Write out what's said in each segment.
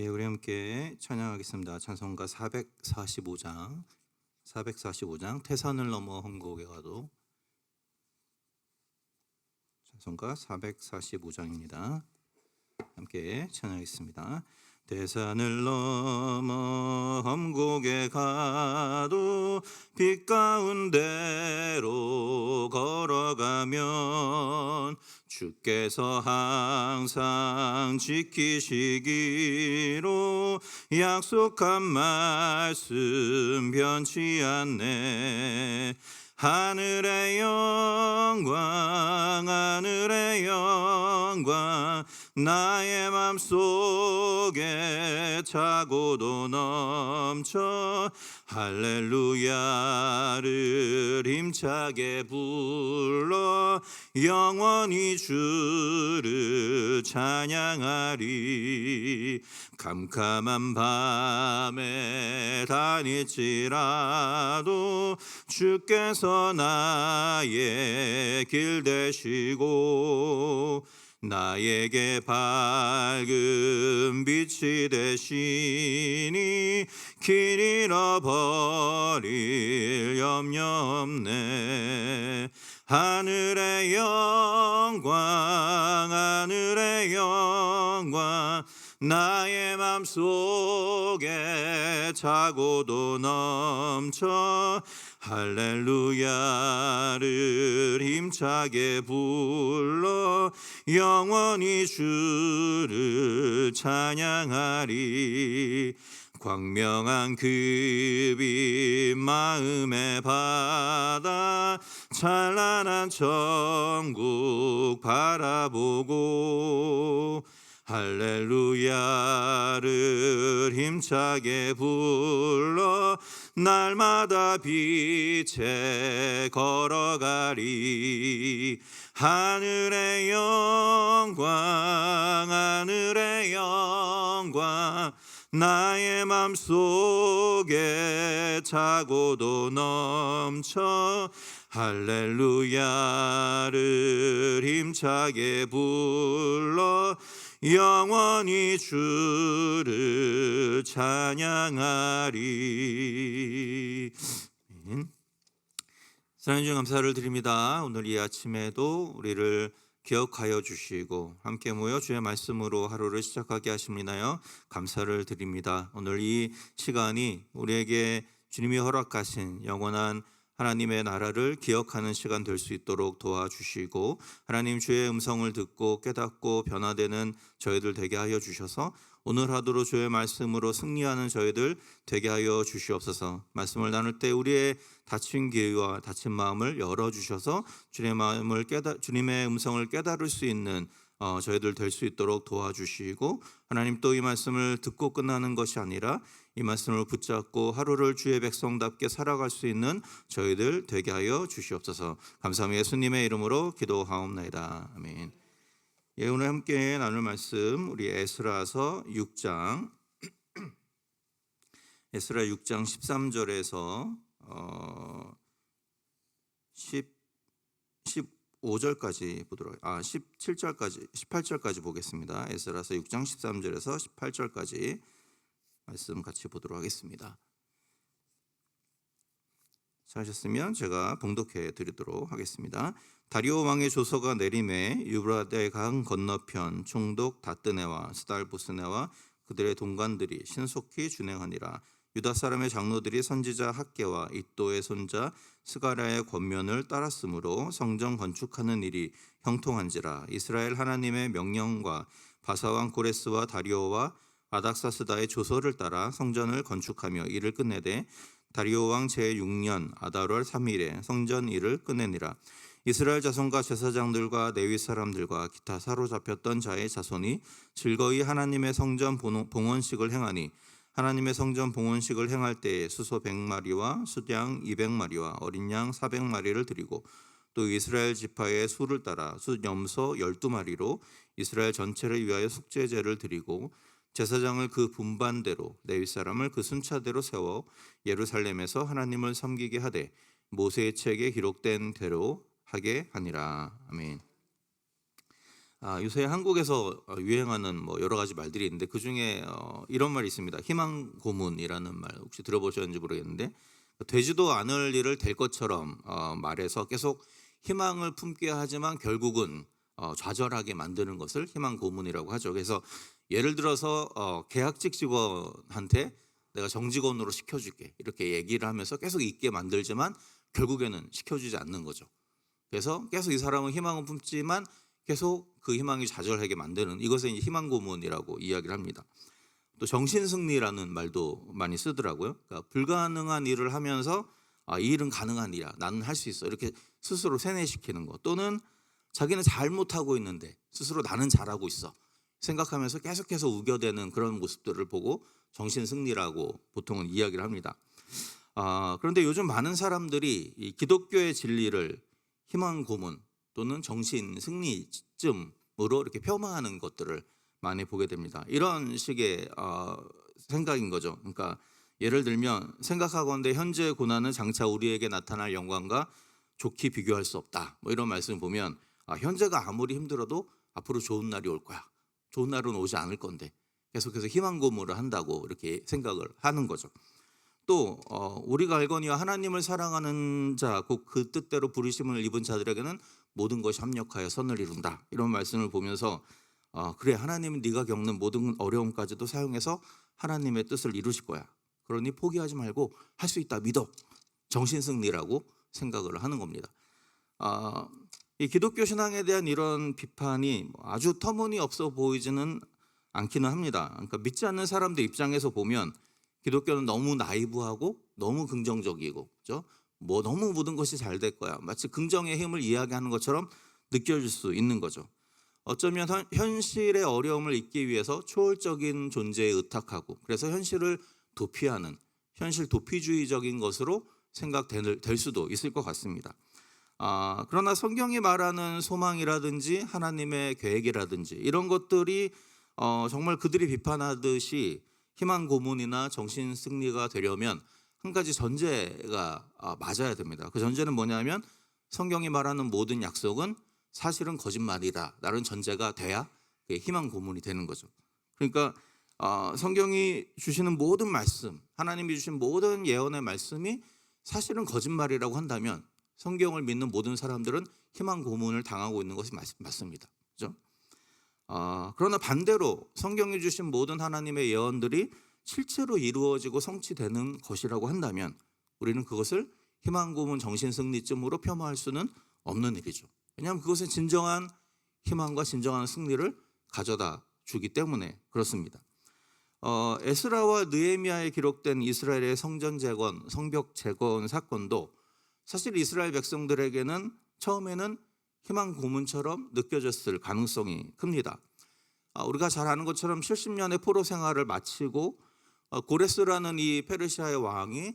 예, 우리 함께 찬양하겠습니다. 찬송가 445장 태산을 넘어 험곡에 가도. 찬송가 445장입니다. 함께 찬양하겠습니다. 태산을 넘어 험곡에 가도 빛 가운데로 걸어가면 주께서 항상 지키시기로 약속한 말씀 변치 않네. 하늘의 영광 하늘의 영광 나의 맘속에 차고도 넘쳐 할렐루야를 힘차게 불러 영원히 주를 찬양하리. 캄캄한 밤에 다닐지라도 주께서 나의 길 되시고 나에게 밝은 빛이 되시니 길 잃어버릴 염려 없네. 하늘의 영광 하늘의 영광 나의 맘속에 차고도 넘쳐 할렐루야를 힘차게 불러 영원히 주를 찬양하리. 광명한 그 빛 마음에 받아 찬란한 천국 바라보고 할렐루야를 힘차게 불러 날마다 빛에 걸어가리. 하늘의 영광 하늘의 영광 나의 맘속에 차고도 넘쳐 할렐루야를 힘차게 불러 영원히 주를 찬양하리. 하나님 주 감사를 드립니다. 오늘 이 아침에도 우리를 기억하여 주시고 함께 모여 주의 말씀으로 하루를 시작하게 하심이나요 감사를 드립니다. 오늘 이 시간이 우리에게 주님이 허락하신 영원한 하나님의 나라를 기억하는 시간 될 수 있도록 도와주시고 하나님 주의 음성을 듣고 깨닫고 변화되는 저희들 되게 하여 주셔서 오늘 하루로 주의 말씀으로 승리하는 저희들 되게 하여 주시옵소서. 말씀을 나눌 때 우리의 닫힌 귀와 닫힌 마음을 열어주셔서 주님의 음성을 깨달을 수 있는 저희들 될 수 있도록 도와주시고 하나님 또 이 말씀을 듣고 끝나는 것이 아니라 이 말씀을 붙잡고 하루를 주의 백성답게 살아갈 수 있는 저희들 되게 하여 주시옵소서. 감사합니다. 예수님의 이름으로 기도하옵나이다. 아멘. 예, 오늘 함께 나눌 말씀 우리 에스라서 6장 에스라 6장 13절에서 15절까지 보도록 18절까지 보겠습니다. 에스라서 6장 13절에서 18절까지 말씀 같이 보도록 하겠습니다. 찾으셨으면 제가 봉독해 드리도록 하겠습니다. 다리오 왕의 조서가 내림에 유브라데 강 건너편 총독 다뜨네와 스달보스네와 그들의 동관들이 신속히 준행하니라. 유다 사람의 장로들이 선지자 학개와 id도의 손자 스가랴의 권면을 따랐으므로 성전 건축하는 일이 형통한지라. 이스라엘 하나님의 명령과 바사왕 고레스와 다리오와 아닥사스다의 조서를 따라 성전을 건축하며 일을 끝내되 다리오 왕 제6년 아달월 3일에 성전 일을 끝내니라. 이스라엘 자손과 제사장들과 레위 사람들과 기타 사로잡혔던 자의 자손이 즐거이 하나님의 성전 봉헌식을 행하니 하나님의 성전 봉헌식을 행할 때에 수소 100마리와 숫양 200마리와 어린 양 400마리를 드리고 또 이스라엘 지파의 수를 따라 숫염소 12마리로 이스라엘 전체를 위하여 속죄제를 드리고 제사장을 그 분반대로 레위 사람을 그 순차대로 세워 예루살렘에서 하나님을 섬기게 하되 모세의 책에 기록된 대로 하게 하니라. 아멘. 요새 한국에서 유행하는 뭐 여러 가지 말들이 있는데 그중에 이런 말이 있습니다. 희망 고문이라는 말 혹시 들어보셨는지 모르겠는데 되지도 않을 일을 될 것처럼 말해서 계속 희망을 품게 하지만 결국은 좌절하게 만드는 것을 희망 고문이라고 하죠. 그래서 예를 들어서 계약직 직원한테 내가 정직원으로 시켜줄게 이렇게 얘기를 하면서 계속 있게 만들지만 결국에는 시켜주지 않는 거죠. 그래서 계속 이 사람은 희망을 품지만 계속 그 희망이 좌절하게 만드는 이것을 이제 희망 고문이라고 이야기를 합니다. 또 정신 승리라는 말도 많이 쓰더라고요. 그러니까 불가능한 일을 하면서 이 일은 가능한 일이야. 나는 할 수 있어. 이렇게 스스로 세뇌시키는 거. 또는 자기는 잘못하고 있는데 스스로 나는 잘하고 있어. 생각하면서 계속해서 우겨대는 그런 모습들을 보고 정신 승리라고 보통은 이야기를 합니다. 그런데 요즘 많은 사람들이 이 기독교의 진리를 희망 고문 또는 정신 승리쯤으로 이렇게 폄하하는 것들을 많이 보게 됩니다. 이런 식의 생각인 거죠. 그러니까 예를 들면 생각하건대 현재의 고난은 장차 우리에게 나타날 영광과 좋게 비교할 수 없다. 뭐 이런 말씀을 보면 현재가 아무리 힘들어도 앞으로 좋은 날이 올 거야. 좋은 날은 오지 않을 건데 계속해서 희망 고문을 한다고 이렇게 생각을 하는 거죠. 또 우리가 알거니와 하나님을 사랑하는 자 곧 그 뜻대로 부르심을 입은 자들에게는 모든 것이 합력하여 선을 이룬다. 이런 말씀을 보면서 그래 하나님은 네가 겪는 모든 어려움까지도 사용해서 하나님의 뜻을 이루실 거야. 그러니 포기하지 말고 할 수 있다 믿어. 정신승리라고 생각을 하는 겁니다. 이 기독교 신앙에 대한 이런 비판이 아주 터무니없어 보이지는 않기는 합니다. 그러니까 믿지 않는 사람들 입장에서 보면 기독교는 너무 나이브하고 너무 긍정적이고, 그렇죠? 뭐 너무 모든 것이 잘 될 거야. 마치 긍정의 힘을 이야기하는 것처럼 느껴질 수 있는 거죠. 어쩌면 현실의 어려움을 잊기 위해서 초월적인 존재에 의탁하고 그래서 현실을 도피하는 현실 도피주의적인 것으로 생각될 수도 있을 것 같습니다. 그러나 성경이 말하는 소망이라든지 하나님의 계획이라든지 이런 것들이 정말 그들이 비판하듯이 희망 고문이나 정신 승리가 되려면 한 가지 전제가 맞아야 됩니다. 그 전제는 뭐냐면 성경이 말하는 모든 약속은 사실은 거짓말이다 라는 전제가 돼야 희망 고문이 되는 거죠. 그러니까 성경이 주시는 모든 말씀, 하나님이 주신 모든 예언의 말씀이 사실은 거짓말이라고 한다면 성경을 믿는 모든 사람들은 희망 고문을 당하고 있는 것이 맞습니다. 그렇죠? 그러나 반대로 성경이 주신 모든 하나님의 예언들이 실제로 이루어지고 성취되는 것이라고 한다면 우리는 그것을 희망 고문 정신 승리쯤으로 폄하할 수는 없는 일이죠. 왜냐하면 그것은 진정한 희망과 진정한 승리를 가져다 주기 때문에 그렇습니다. 에스라와 느헤미야에 기록된 이스라엘의 성전 재건, 성벽 재건 사건도 사실 이스라엘 백성들에게는 처음에는 희망 고문처럼 느껴졌을 가능성이 큽니다. 우리가 잘 아는 것처럼 70년의 포로 생활을 마치고 고레스라는 이 페르시아의 왕이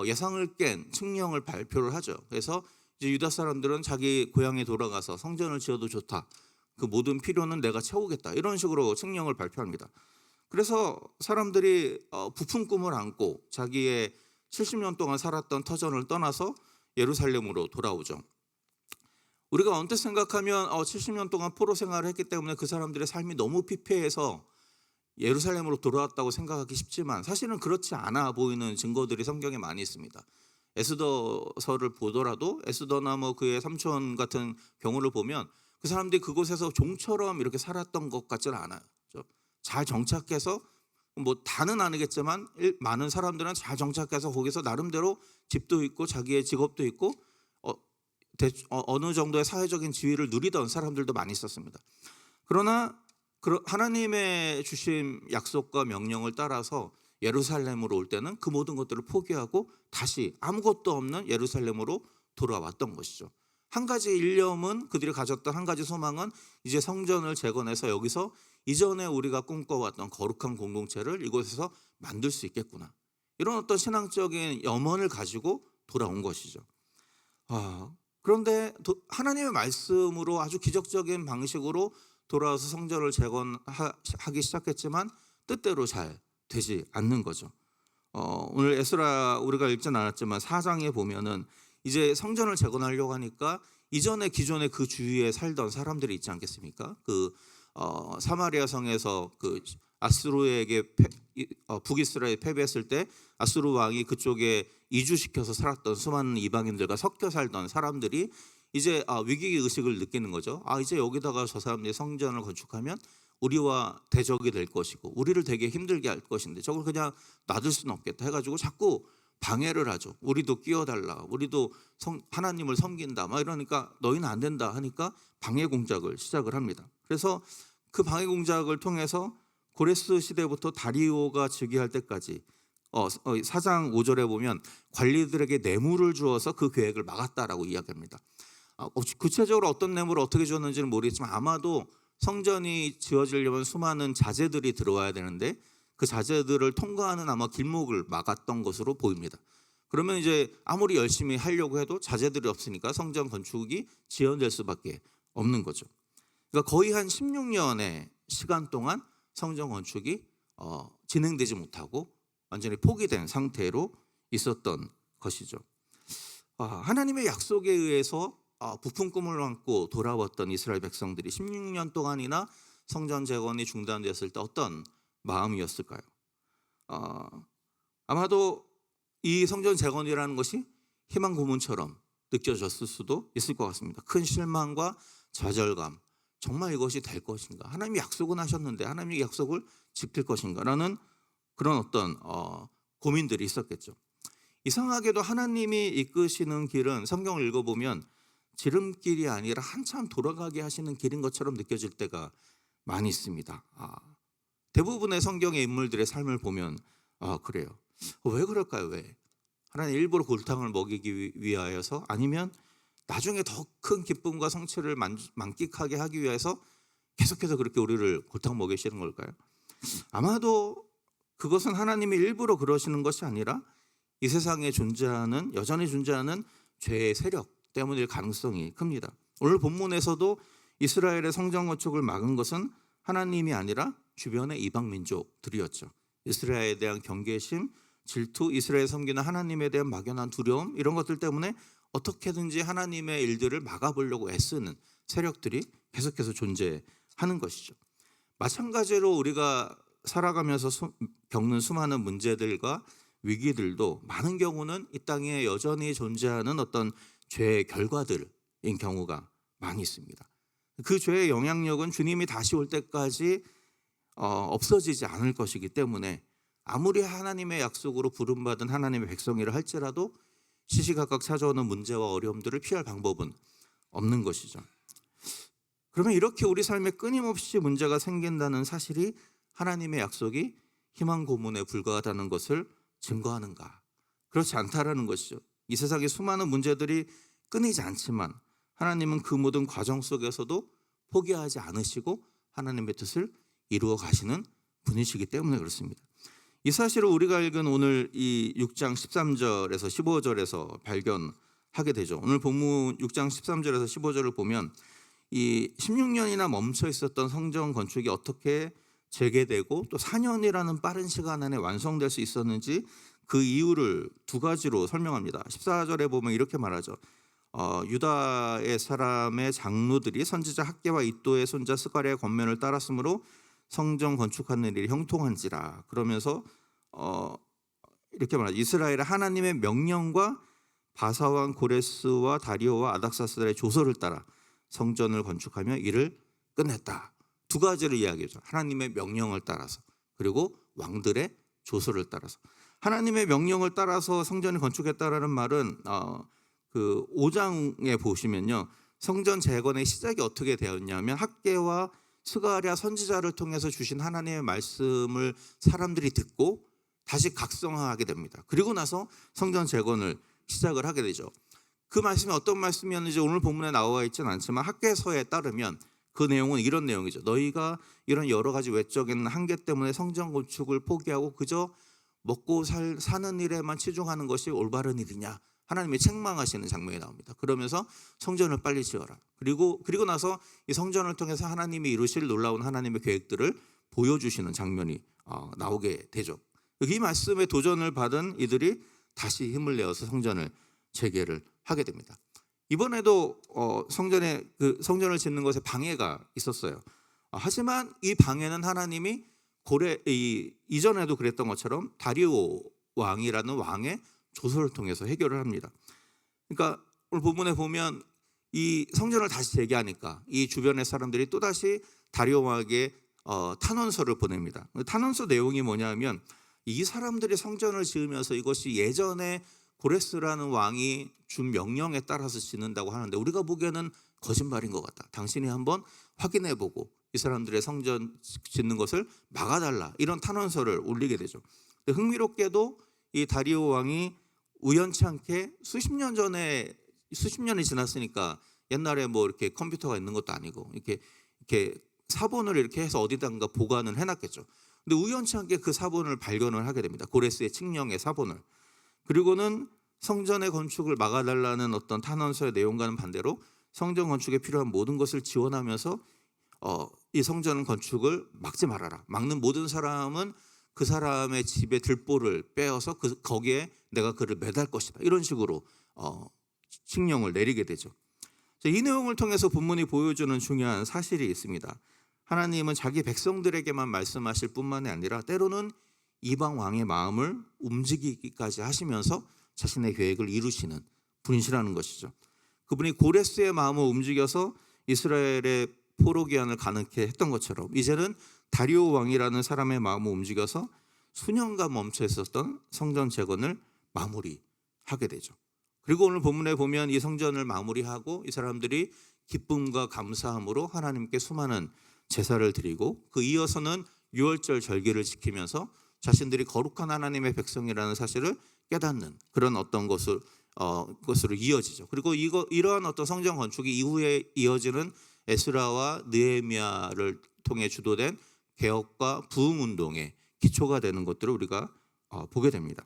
예상을 깬 칙령을 발표를 하죠. 그래서 이제 유다 사람들은 자기 고향에 돌아가서 성전을 지어도 좋다. 그 모든 필요는 내가 채우겠다. 이런 식으로 칙령을 발표합니다. 그래서 사람들이 부푼 꿈을 안고 자기의 70년 동안 살았던 터전을 떠나서 예루살렘으로 돌아오죠. 우리가 언뜻 생각하면 70년 동안 포로 생활을 했기 때문에 그 사람들의 삶이 너무 피폐해서 예루살렘으로 돌아왔다고 생각하기 쉽지만 사실은 그렇지 않아 보이는 증거들이 성경에 많이 있습니다. 에스더서를 보더라도 에스더나 뭐 그의 삼촌 같은 경우를 보면 그 사람들이 그곳에서 종처럼 이렇게 살았던 것 같지는 않아요. 잘 정착해서 뭐 다는 아니겠지만 많은 사람들은 잘 정착해서 거기서 나름대로 집도 있고 자기의 직업도 있고 어느 정도의 사회적인 지위를 누리던 사람들도 많이 있었습니다. 그러나 하나님의 주신 약속과 명령을 따라서 예루살렘으로 올 때는 그 모든 것들을 포기하고 다시 아무것도 없는 예루살렘으로 돌아왔던 것이죠. 한 가지 일념은 그들이 가졌던 한 가지 소망은 이제 성전을 재건해서 여기서 이전에 우리가 꿈꿔왔던 거룩한 공동체를 이곳에서 만들 수 있겠구나. 이런 어떤 신앙적인 염원을 가지고 돌아온 것이죠. 그런데 하나님의 말씀으로 아주 기적적인 방식으로 돌아와서 성전을 재건하기 시작했지만 뜻대로 잘 되지 않는 거죠. 오늘 에스라 우리가 읽진 않았지만 4장에 보면은 이제 성전을 재건하려고 하니까 이전에 기존에 그 주위에 살던 사람들이 있지 않겠습니까? 사마리아 성에서 그 아수르에게 북이스라엘 패배했을 때 아수르 왕이 그쪽에 이주시켜서 살았던 수많은 이방인들과 섞여 살던 사람들이 이제 위기 의식을 느끼는 거죠. 이제 여기다가 저 사람들이 성전을 건축하면 우리와 대적이 될 것이고 우리를 되게 힘들게 할 것인데 저걸 그냥 놔둘 수는 없겠다 해가지고 자꾸 방해를 하죠. 우리도 끼워달라, 우리도 하나님을 섬긴다 막 이러니까 너희는 안 된다 하니까 방해 공작을 시작을 합니다. 그래서 그 방해 공작을 통해서 고레스 시대부터 다리오가 즉위할 때까지 4장 5절에 보면 관리들에게 뇌물을 주어서 그 계획을 막았다라고 이야기합니다. 구체적으로 어떤 뇌물을 어떻게 줬는지는 모르겠지만 아마도 성전이 지어지려면 수많은 자재들이 들어와야 되는데 그 자재들을 통과하는 아마 길목을 막았던 것으로 보입니다. 그러면 이제 아무리 열심히 하려고 해도 자재들이 없으니까 성전 건축이 지연될 수밖에 없는 거죠. 그러니까 거의 한 16년의 시간 동안 성전 건축이 진행되지 못하고 완전히 포기된 상태로 있었던 것이죠. 하나님의 약속에 의해서 부푼 꿈을 안고 돌아왔던 이스라엘 백성들이 16년 동안이나 성전 재건이 중단되었을 때 어떤 마음이었을까요? 아마도 이 성전 재건이라는 것이 희망 고문처럼 느껴졌을 수도 있을 것 같습니다. 큰 실망과 좌절감, 정말 이것이 될 것인가? 하나님이 약속은 하셨는데 하나님의 약속을 지킬 것인가라는 그런 어떤 고민들이 있었겠죠. 이상하게도 하나님이 이끄시는 길은 성경을 읽어보면 지름길이 아니라 한참 돌아가게 하시는 길인 것처럼 느껴질 때가 많이 있습니다. 대부분의 성경의 인물들의 삶을 보면 그래요. 왜 그럴까요? 왜? 하나님 일부러 골탕을 먹이기 위하여서 아니면 나중에 더 큰 기쁨과 성취를 만끽하게 하기 위해서 계속해서 그렇게 우리를 골탕 먹이시는 걸까요? 아마도 그것은 하나님이 일부러 그러시는 것이 아니라 이 세상에 여전히 존재하는 죄의 세력 때문일 가능성이 큽니다. 오늘 본문에서도 이스라엘의 성전 건축을 막은 것은 하나님이 아니라 주변의 이방 민족들이었죠. 이스라엘에 대한 경계심, 질투, 이스라엘 섬기는 하나님에 대한 막연한 두려움, 이런 것들 때문에 어떻게든지 하나님의 일들을 막아보려고 애쓰는 세력들이 계속해서 존재하는 것이죠. 마찬가지로 우리가 살아가면서 겪는 수많은 문제들과 위기들도 많은 경우는 이 땅에 여전히 존재하는 어떤 죄의 결과들인 경우가 많이 있습니다. 그 죄의 영향력은 주님이 다시 올 때까지 없어지지 않을 것이기 때문에 아무리 하나님의 약속으로 부름받은 하나님의 백성이라 할지라도 시시각각 찾아오는 문제와 어려움들을 피할 방법은 없는 것이죠. 그러면 이렇게 우리 삶에 끊임없이 문제가 생긴다는 사실이 하나님의 약속이 희망 고문에 불과하다는 것을 증거하는가? 그렇지 않다라는 것이죠. 이 세상에 수많은 문제들이 끊이지 않지만 하나님은 그 모든 과정 속에서도 포기하지 않으시고 하나님의 뜻을 이루어 가시는 분이시기 때문에 그렇습니다. 이 사실을 우리가 읽은 오늘 이 6장 13절에서 15절에서 발견하게 되죠. 오늘 본문 6장 13절에서 15절을 보면 이 16년이나 멈춰 있었던 성전 건축이 어떻게 재개되고 또 4년이라는 빠른 시간 안에 완성될 수 있었는지 그 이유를 두 가지로 설명합니다. 14절에 보면 이렇게 말하죠. 유다의 사람의 장로들이 선지자 학개와 이도의 손자 스가랴의 권면을 따랐으므로 성전 건축하는 일이 형통한지라. 그러면서 이렇게 말하죠. 이스라엘의 하나님의 명령과 바사왕 고레스와 다리오와 아닥사스달의 조서를 따라 성전을 건축하며 일을 끝냈다. 두 가지를 이야기하죠. 하나님의 명령을 따라서 그리고 왕들의 조서를 따라서. 하나님의 명령을 따라서 성전을 건축했다라는 말은 그 5장에 보시면요. 성전 재건의 시작이 어떻게 되었냐면 학개와 스가랴 선지자를 통해서 주신 하나님의 말씀을 사람들이 듣고 다시 각성하게 됩니다. 그리고 나서 성전 재건을 시작을 하게 되죠. 그 말씀이 어떤 말씀이었는지 오늘 본문에 나와 있지는 않지만 학개서에 따르면 그 내용은 이런 내용이죠. 너희가 이런 여러 가지 외적인 한계 때문에 성전 건축을 포기하고 그저 먹고 사는 일에만 치중하는 것이 올바른 일이냐? 하나님이 책망하시는 장면이 나옵니다. 그러면서 성전을 빨리 지어라. 그리고 나서 이 성전을 통해서 하나님이 이루실 놀라운 하나님의 계획들을 보여주시는 장면이 나오게 되죠. 이 말씀에 도전을 받은 이들이 다시 힘을 내어서 성전을 재개를 하게 됩니다. 이번에도 성전을 짓는 것에 방해가 있었어요. 하지만 이 방해는 하나님이 이전에도 그랬던 것처럼 다리오 왕이라는 왕의 조서를 통해서 해결을 합니다. 그러니까 오늘 본문에 보면 이 성전을 다시 재개하니까 이 주변의 사람들이 또다시 다리오 왕에게 탄원서를 보냅니다. 탄원서 내용이 뭐냐면 이 사람들이 성전을 지으면서 이것이 예전에 고레스라는 왕이 준 명령에 따라서 짓는다고 하는데 우리가 보기에는 거짓말인 것 같다. 당신이 한번 확인해보고 이 사람들의 성전 짓는 것을 막아달라, 이런 탄원서를 올리게 되죠. 흥미롭게도 이 다리오 왕이 우연치 않게 수십 년이 지났으니까 옛날에 뭐 이렇게 컴퓨터가 있는 것도 아니고 이렇게 사본을 이렇게 해서 어디다가 보관을 해놨겠죠. 근데 우연치 않게 그 사본을 발견을 하게 됩니다. 고레스의 칙령의 사본을. 그리고는 성전의 건축을 막아달라는 어떤 탄원서의 내용과는 반대로 성전 건축에 필요한 모든 것을 지원하면서 이 성전 건축을 막지 말아라. 막는 모든 사람은 그 사람의 집의 들보를 빼어서 거기에 내가 그를 매달 것이다. 이런 식으로 칙령을 내리게 되죠. 이 내용을 통해서 본문이 보여주는 중요한 사실이 있습니다. 하나님은 자기 백성들에게만 말씀하실 뿐만이 아니라 때로는 이방 왕의 마음을 움직이기까지 하시면서 자신의 계획을 이루시는 분이시라는 것이죠. 그분이 고레스의 마음을 움직여서 이스라엘의 포로 귀환을 가능케 했던 것처럼 이제는 다리오 왕이라는 사람의 마음을 움직여서 수년간 멈춰 있었던 성전 재건을 마무리하게 되죠. 그리고 오늘 본문에 보면 이 성전을 마무리하고 이 사람들이 기쁨과 감사함으로 하나님께 수많은 제사를 드리고 그 이어서는 유월절 절기를 지키면서 자신들이 거룩한 하나님의 백성이라는 사실을 깨닫는 그런 어떤 것으로 이어지죠. 그리고 이러한 어떤 성전 건축이 이후에 이어지는 에스라와 느헤미야를 통해 주도된 개혁과 부흥 운동의 기초가 되는 것들을 우리가 보게 됩니다.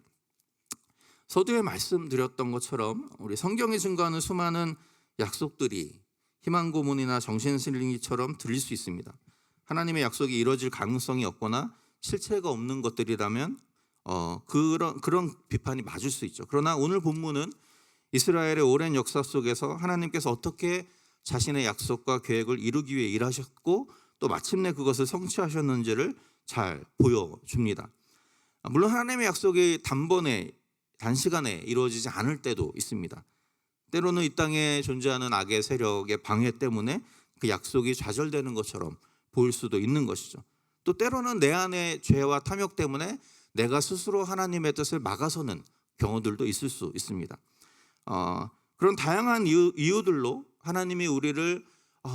서두에 말씀드렸던 것처럼 우리 성경이 증거하는 수많은 약속들이 희망 고문이나 정신슬링이처럼 들릴 수 있습니다. 하나님의 약속이 이루어질 가능성이 없거나 실체가 없는 것들이라면 그런 비판이 맞을 수 있죠. 그러나 오늘 본문은 이스라엘의 오랜 역사 속에서 하나님께서 어떻게 자신의 약속과 계획을 이루기 위해 일하셨고 또 마침내 그것을 성취하셨는지를 잘 보여줍니다. 물론 하나님의 약속이 단시간에 이루어지지 않을 때도 있습니다. 때로는 이 땅에 존재하는 악의 세력의 방해 때문에 그 약속이 좌절되는 것처럼 보일 수도 있는 것이죠. 또 때로는 내 안의 죄와 탐욕 때문에 내가 스스로 하나님의 뜻을 막아서는 경우들도 있을 수 있습니다. 그런 다양한 이유들로 하나님이 우리를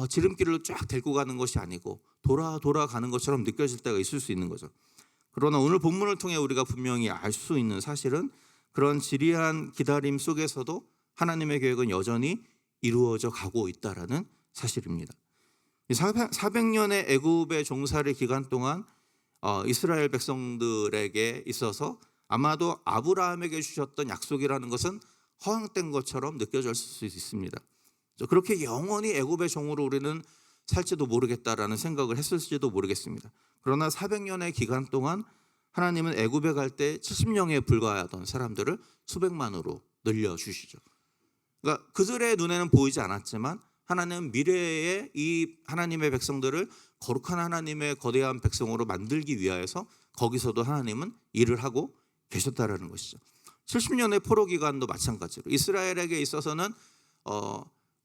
지름길로 쫙 데리고 가는 것이 아니고 돌아가는 것처럼 느껴질 때가 있을 수 있는 거죠. 그러나 오늘 본문을 통해 우리가 분명히 알 수 있는 사실은 그런 지리한 기다림 속에서도 하나님의 계획은 여전히 이루어져 가고 있다라는 사실입니다. 400년의 애굽의 종살이 기간 동안 이스라엘 백성들에게 있어서 아마도 아브라함에게 주셨던 약속이라는 것은 허황된 것처럼 느껴질 수 있습니다. 그렇게 영원히 애굽의 종으로 우리는 살지도 모르겠다라는 생각을 했을지도 모르겠습니다. 그러나 400년의 기간 동안 하나님은 애굽에 갈 때 70명에 불과하던 사람들을 수백만으로 늘려주시죠. 그러니까 그들의 눈에는 보이지 않았지만 하나님은 미래에 이 하나님의 백성들을 거룩한 하나님의 거대한 백성으로 만들기 위하여서 거기서도 하나님은 일을 하고 계셨다라는 것이죠. 70년의 포로 기간도 마찬가지로 이스라엘에게 있어서는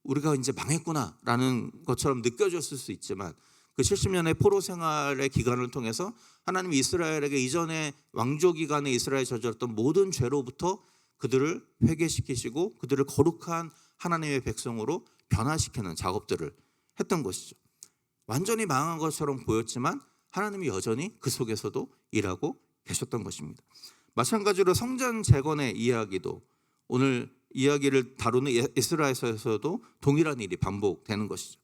우리가 이제 망했구나라는 것처럼 느껴졌을 수 있지만 그 70년의 포로 생활의 기간을 통해서 하나님이 이스라엘에게 이전에 왕조 기간에 이스라엘에 저질렀던 모든 죄로부터 그들을 회개시키시고 그들을 거룩한 하나님의 백성으로 변화시키는 작업들을 했던 것이죠. 완전히 망한 것처럼 보였지만 하나님이 여전히 그 속에서도 일하고 계셨던 것입니다. 마찬가지로 성전 재건의 이야기도 오늘 이야기를 다루는 에스라에서도 동일한 일이 반복되는 것이죠.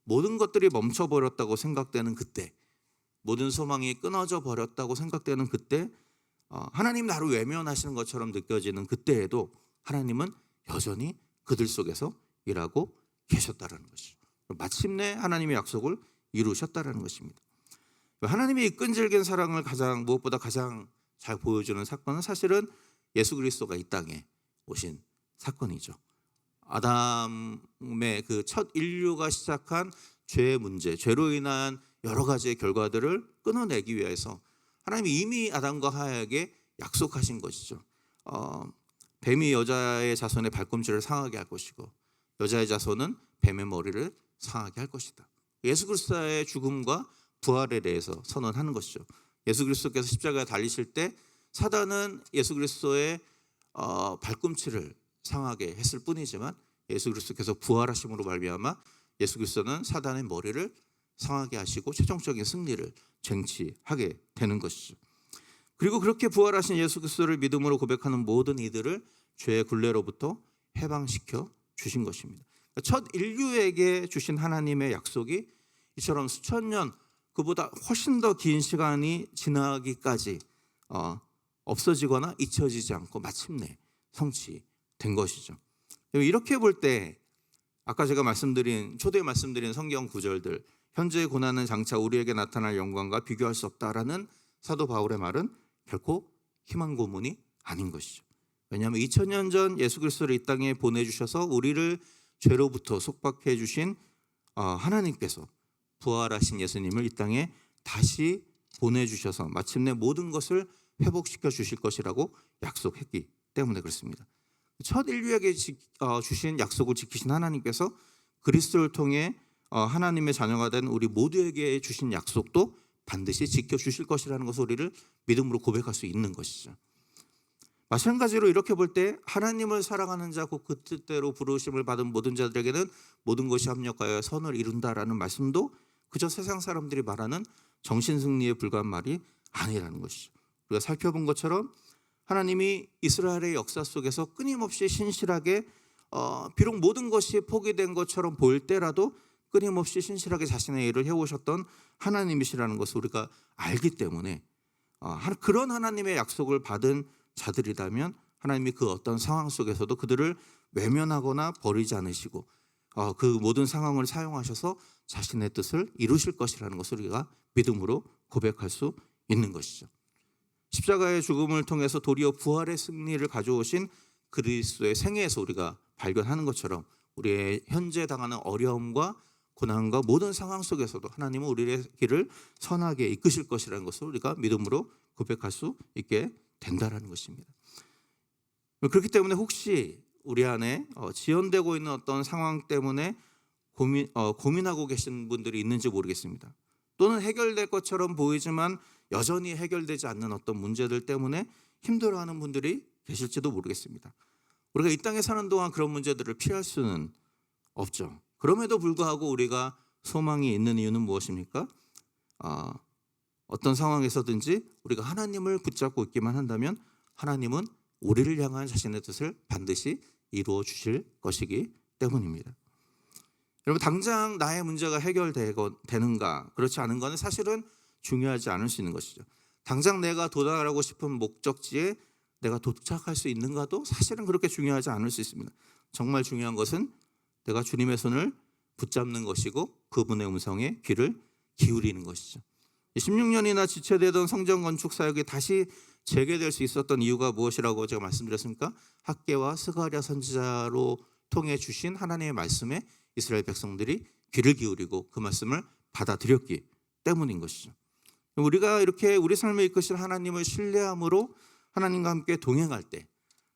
모든 것들이 멈춰버렸다고 생각되는 그때, 모든 소망이 끊어져 버렸다고 생각되는 그때, 하나님 나를 외면하시는 것처럼 느껴지는 그때에도 하나님은 여전히 그들 속에서 일하고 계셨다는 것이죠. 마침내 하나님의 약속을 이루셨다는 것입니다. 하나님의 이 끈질긴 사랑을 무엇보다 가장 잘 보여주는 사건은 사실은 예수 그리스도가 이 땅에 오신 사건이죠. 아담의 그 첫 인류가 시작한 죄의 문제, 죄로 인한 여러 가지의 결과들을 끊어내기 위해서 하나님이 이미 아담과 하와에게 약속하신 것이죠. 뱀이 여자의 자손의 발꿈치를 상하게 할 것이고 여자의 자손은 뱀의 머리를 상하게 할 것이다. 예수 그리스도의 죽음과 부활에 대해서 선언하는 것이죠. 예수 그리스도께서 십자가에 달리실 때 사단은 예수 그리스도의 발꿈치를 상하게 했을 뿐이지만 예수 그리스도께서 부활하심으로 말미암아 예수 그리스도는 사단의 머리를 상하게 하시고 최종적인 승리를 쟁취하게 되는 것이죠. 그리고 그렇게 부활하신 예수 그리스도를 믿음으로 고백하는 모든 이들을 죄의 굴레로부터 해방시켜 주신 것입니다. 첫 인류에게 주신 하나님의 약속이 이처럼 수천 년 그보다 훨씬 더 긴 시간이 지나기까지 없어지거나 잊혀지지 않고 마침내 성취된 것이죠. 이렇게 볼 때 아까 제가 초대에 말씀드린 성경 구절들, 현재의 고난은 장차 우리에게 나타날 영광과 비교할 수 없다라는 사도 바울의 말은 결코 희망 고문이 아닌 것이죠. 왜냐하면 2000년 전 예수 그리스도를 이 땅에 보내주셔서 우리를 죄로부터 속박해 주신 하나님께서 부활하신 예수님을 이 땅에 다시 보내주셔서 마침내 모든 것을 회복시켜 주실 것이라고 약속했기 때문에 그렇습니다. 첫 인류에게 주신 약속을 지키신 하나님께서 그리스도를 통해 하나님의 자녀가 된 우리 모두에게 주신 약속도 반드시 지켜주실 것이라는 것을 우리를 믿음으로 고백할 수 있는 것이죠. 마찬가지로 이렇게 볼 때 하나님을 사랑하는 자 곧 그 뜻대로 부르심을 받은 모든 자들에게는 모든 것이 합력하여 선을 이룬다라는 말씀도 그저 세상 사람들이 말하는 정신승리에 불과한 말이 아니라는 것이죠. 우리가 살펴본 것처럼 하나님이 이스라엘의 역사 속에서 끊임없이 신실하게 비록 모든 것이 포기된 것처럼 보일 때라도 끊임없이 신실하게 자신의 일을 해오셨던 하나님이시라는 것을 우리가 알기 때문에 그런 하나님의 약속을 받은 자들이라면 하나님이 그 어떤 상황 속에서도 그들을 외면하거나 버리지 않으시고 그 모든 상황을 사용하셔서 자신의 뜻을 이루실 것이라는 것을 우리가 믿음으로 고백할 수 있는 것이죠. 십자가의 죽음을 통해서 도리어 부활의 승리를 가져오신 그리스도의 생애에서 우리가 발견하는 것처럼 우리의 현재 당하는 어려움과 고난과 모든 상황 속에서도 하나님은 우리의 길을 선하게 이끄실 것이라는 것을 우리가 믿음으로 고백할 수 있게 된다라는 것입니다. 그렇기 때문에 혹시 우리 안에 지연되고 있는 어떤 상황 때문에 고민하고 계신 분들이 있는지 모르겠습니다. 또는 해결될 것처럼 보이지만 여전히 해결되지 않는 어떤 문제들 때문에 힘들어하는 분들이 계실지도 모르겠습니다. 우리가 이 땅에 사는 동안 그런 문제들을 피할 수는 없죠. 그럼에도 불구하고 우리가 소망이 있는 이유는 무엇입니까? 어떤 상황에서든지 우리가 하나님을 붙잡고 있기만 한다면 하나님은 우리를 향한 자신의 뜻을 반드시 이루어 주실 것이기 때문입니다. 여러분, 당장 나의 문제가 해결되는가 그렇지 않은 것은 사실은 중요하지 않을 수 있는 것이죠. 당장 내가 도달하고 싶은 목적지에 내가 도착할 수 있는가도 사실은 그렇게 중요하지 않을 수 있습니다. 정말 중요한 것은 내가 주님의 손을 붙잡는 것이고 그분의 음성에 귀를 기울이는 것이죠. 16년이나 지체되던 성전 건축 사역이 다시 재개될 수 있었던 이유가 무엇이라고 제가 말씀드렸습니까? 학개와 스가랴 선지자로 통해 주신 하나님의 말씀에 이스라엘 백성들이 귀를 기울이고 그 말씀을 받아들였기 때문인 것이죠. 우리가 이렇게 우리 삶을 이끄실 하나님을 신뢰함으로 하나님과 함께 동행할 때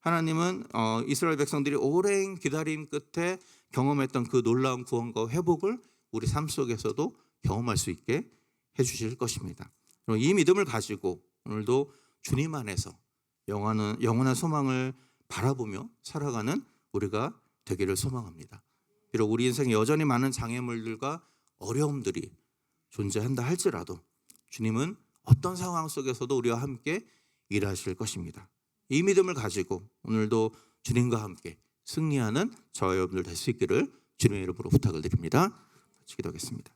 하나님은 이스라엘 백성들이 오랜 기다림 끝에 경험했던 그 놀라운 구원과 회복을 우리 삶 속에서도 경험할 수 있게 해주실 것입니다. 이 믿음을 가지고 오늘도 주님 안에서 영원한 소망을 바라보며 살아가는 우리가 되기를 소망합니다. 비록 우리 인생에 여전히 많은 장애물들과 어려움들이 존재한다 할지라도 주님은 어떤 상황 속에서도 우리와 함께 일하실 것입니다. 이 믿음을 가지고 오늘도 주님과 함께 승리하는 저와 여러분들 될 수 있기를 주님의 이름으로 부탁을 드립니다. 기도하겠습니다.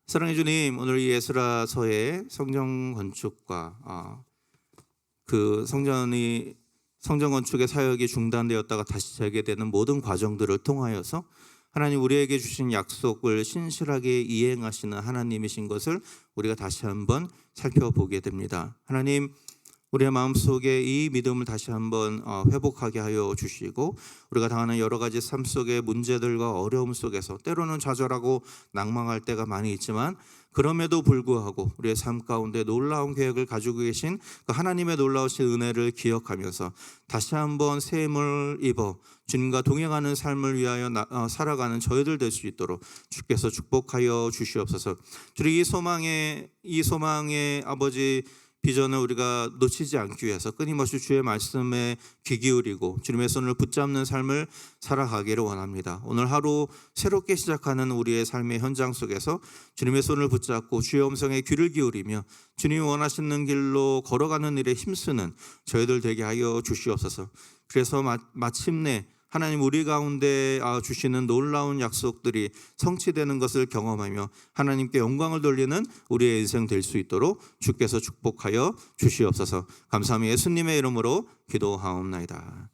사랑해 주님, 오늘 이 에스라서의 성전 건축과 그 성전 건축의 사역이 중단되었다가 다시 재개되는 모든 과정들을 통하여서 하나님 우리에게 주신 약속을 신실하게 이행하시는 하나님이신 것을 우리가 다시 한번 살펴보게 됩니다. 하나님, 우리의 마음속에 이 믿음을 다시 한번 회복하게 하여 주시고, 우리가 당하는 여러 가지 삶 속의 문제들과 어려움 속에서 때로는 좌절하고 낭망할 때가 많이 있지만, 그럼에도 불구하고 우리의 삶 가운데 놀라운 계획을 가지고 계신 그 하나님의 놀라우신 은혜를 기억하면서 다시 한번 새 힘을 입어 주님과 동행하는 삶을 위하여 살아가는 저희들 될 수 있도록 주께서 축복하여 주시옵소서. 주님, 이 소망의 아버지 비전을 우리가 놓치지 않기 위해서 끊임없이 주의 말씀에 귀 기울이고 주님의 손을 붙잡는 삶을 살아가기를 원합니다. 오늘 하루 새롭게 시작하는 우리의 삶의 현장 속에서 주님의 손을 붙잡고 주의 음성에 귀를 기울이며 주님이 원하시는 길로 걸어가는 일에 힘쓰는 저희들 되게 하여 주시옵소서. 그래서 마침내 하나님 우리 가운데 주시는 놀라운 약속들이 성취되는 것을 경험하며 하나님께 영광을 돌리는 우리의 인생 될 수 있도록 주께서 축복하여 주시옵소서. 감사합니다. 예수님의 이름으로 기도하옵나이다.